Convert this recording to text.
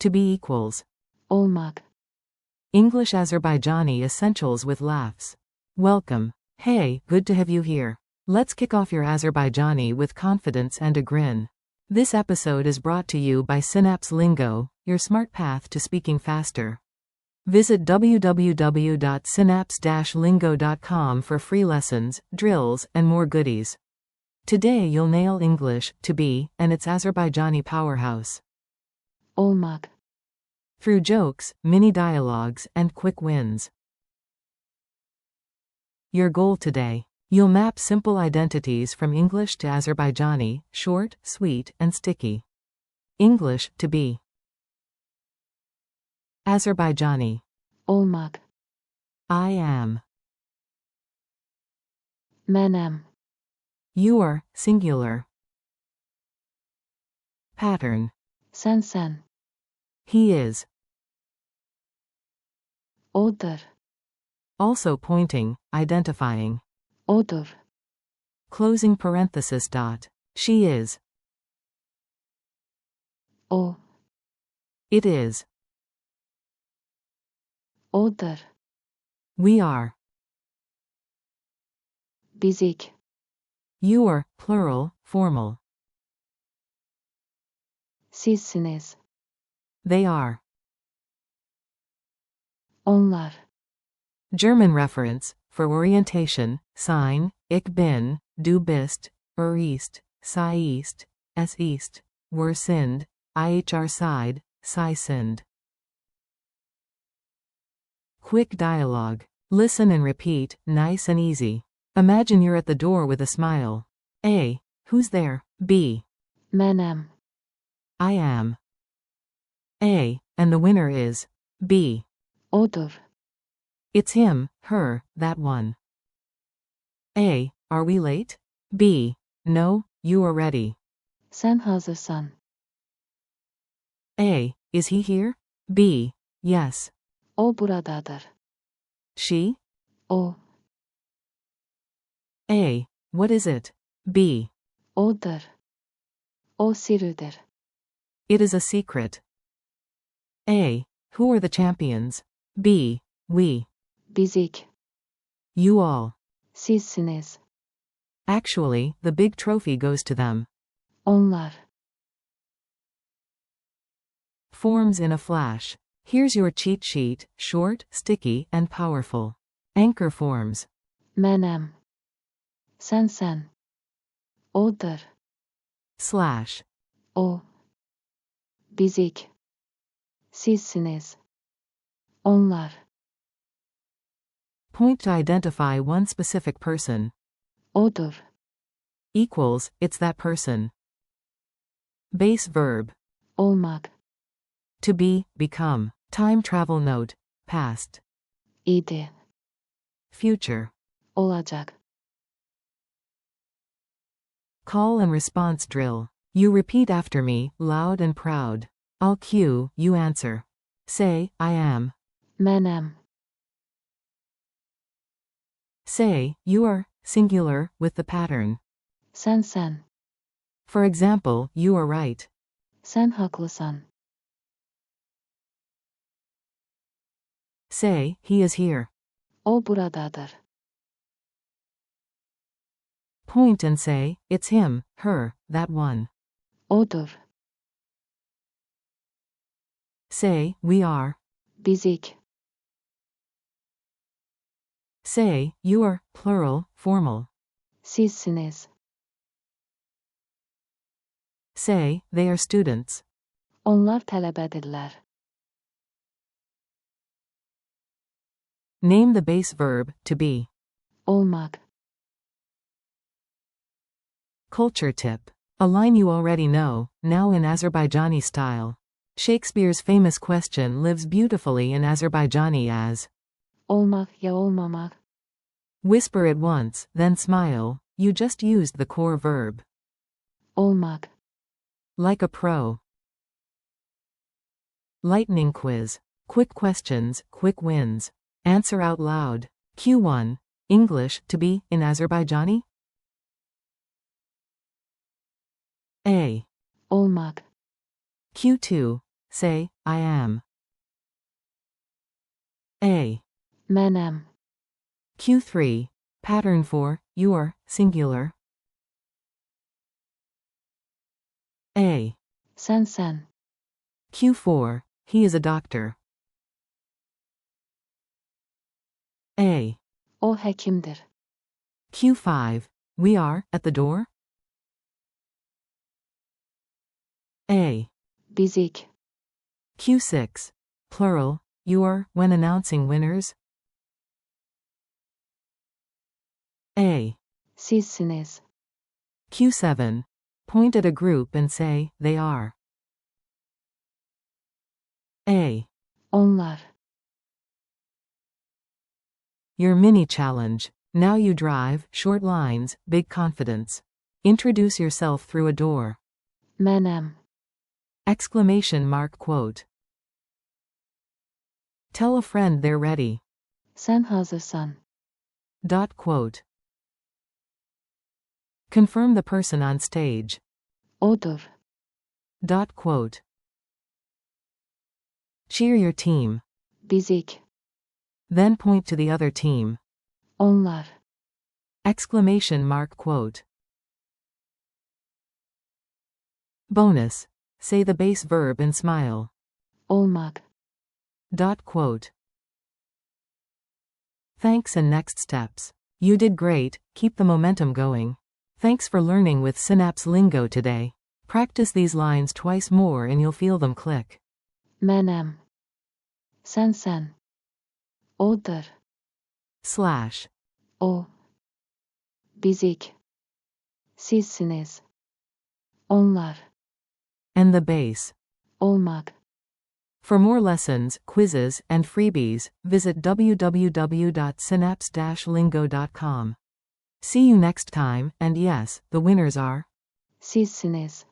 To be equals. olmaq. English-Azerbaijani essentials with laughs. Welcome. Hey, good to have you here. Let's kick off your Azerbaijani with confidence and a grin. This episode is brought to you by Synapse Lingo, your smart path to speaking faster. Visit www.synapse-lingo.com for free lessons, drills, and more goodies. Today you'll nail English, to be, and its Azerbaijani powerhouse. olmaq. Through jokes, mini dialogues, and quick wins. Your goal today. You'll map simple identities from English to Azerbaijani, short, sweet, and sticky. English, to be. Azerbaijani. olmaq. I am. Men am. You are, singular. Pattern. Sen. He is. Odur. Also pointing, identifying. Odur. Closing parenthesis dot. She is. O. It is. Odur. We are. Bizik. You are, plural, formal. Sizsiniz. They are. Onlar. German reference, for orientation, sign, ich bin, du bist, ist, sei ist, es ist, wir sind, ihr seid, sie sind. Quick dialogue. Listen and repeat, nice and easy. Imagine you're at the door with a smile. A. Who's there? B. Men am. I am. A. And the winner is B. Odur. It's him, her, that one. A. Are we late? B. No, you are ready. Sen hazırsan. A. Is he here? B. Yes. O buradadır. She? O. A. What is it? B. Odur. O sirridir. It is a secret. A. Who are the champions? B. We. Bizik. You all. Sizsiniz. Actually, the big trophy goes to them. Onlar. Forms in a flash. Here's your cheat sheet, short, sticky, and powerful. Anchor forms. Men am. Sen. Odur. Slash. O. Bizik. Sizsiniz. Onlar. Point to identify one specific person. Odur. Equals, it's that person. Base verb. Olmaq. To be, become. Time travel note. Past. İdi. Future. Olacak. Call and response drill. You repeat after me, loud and proud. I'll cue, you answer. Say, I am. Men am. Say, you are, singular, with the pattern. Sen. For example, you are right. Sen haklısın. Say, he is here. O buradadır. Point and say, it's him, her, that one. Odur. Say, we are. Bizik. Say, you are, plural, formal. Sizsiniz. Say, they are students. Onlar tələbədirlər. Name the base verb, to be. Olmaq. Culture tip. A line you already know, now in Azerbaijani style. Shakespeare's famous question lives beautifully in Azerbaijani as. Olmaq ya olmamaq. Whisper it once, then smile, you just used the core verb. Olmaq. Like a pro. Lightning quiz. Quick questions, quick wins. Answer out loud. Q1. English, to be, in Azerbaijani? A. Olmaq. Q2. say, I am. A. Menem. Q3. Pattern for, your, singular. A. Sen. Q4. He is a doctor. A. O hekimdir. Q5. We are, at the door. A. Bizik. Q6. Plural, your, when announcing winners. A. Sizsiniz. Q7. Point at a group and say, they are. A. Onlar. Your mini challenge. Now you drive, short lines, big confidence. Introduce yourself through a door. Menem. Exclamation mark quote. Tell a friend they're ready. Sen hazırsan. Dot quote. Confirm the person on stage. Odur. Dot quote. Cheer your team. Bizik. Then point to the other team. Onlar. Exclamation mark quote. Bonus. Say the base verb and smile. Olmaq. Dot quote. Thanks and next steps. You did great, keep the momentum going. Thanks for learning with Synapse Lingo today. Practice these lines twice more and you'll feel them click. Menem. Sen. Odur. Slash. O. Bizik. Sizsiniz. Onlar. And the base. Olmaq. For more lessons, quizzes, and freebies, visit www.synapse-lingo.com. See you next time, and yes, the winners are Sizsiniz.